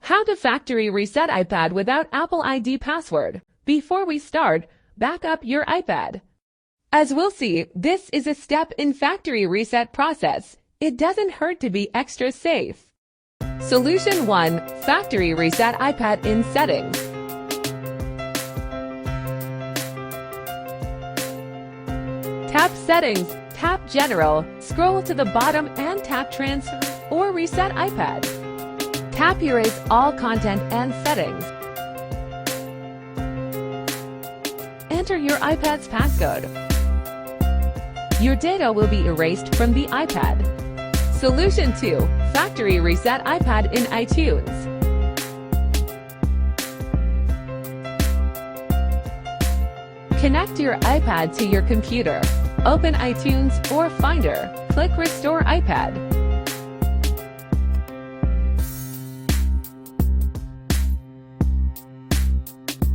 How to factory reset iPad without Apple ID password. Before we start, back up your iPad. As we'll see, this is a step in factory reset process. It doesn't hurt to be extra safe. Solution 1. Factory reset iPad in settings. Tap Settings, tap General, scroll to the bottom and tap Transfer or Reset iPad. Tap Erase all content and settings. Enter your iPad's passcode. Your data will be erased from the iPad. Solution 2. Factory reset iPad in iTunes. Connect your iPad to your computer. Open iTunes or Finder. Click Restore iPad.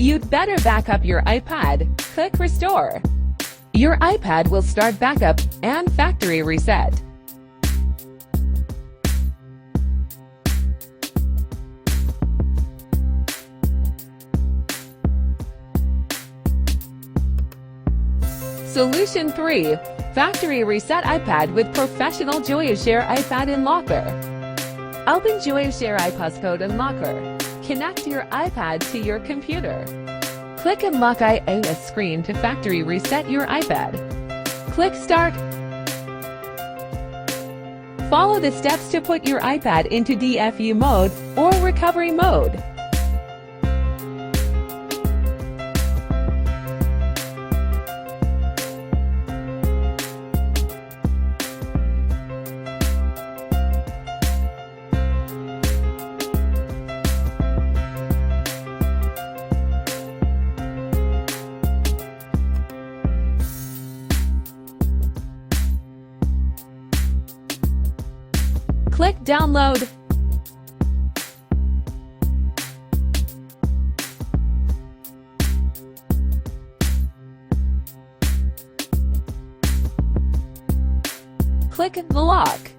You'd better back up your iPad. Click Restore. Your iPad will start backup and factory reset. Solution 3. Factory reset iPad with Professional Joyoshare iPad in Locker. Open Joyoshare iPasscode in Locker. Connect your iPad to your computer. Click Unlock iOS screen to factory reset your iPad. Click Start. Follow the steps to put your iPad into DFU mode or recovery mode. Click Download. Click the lock.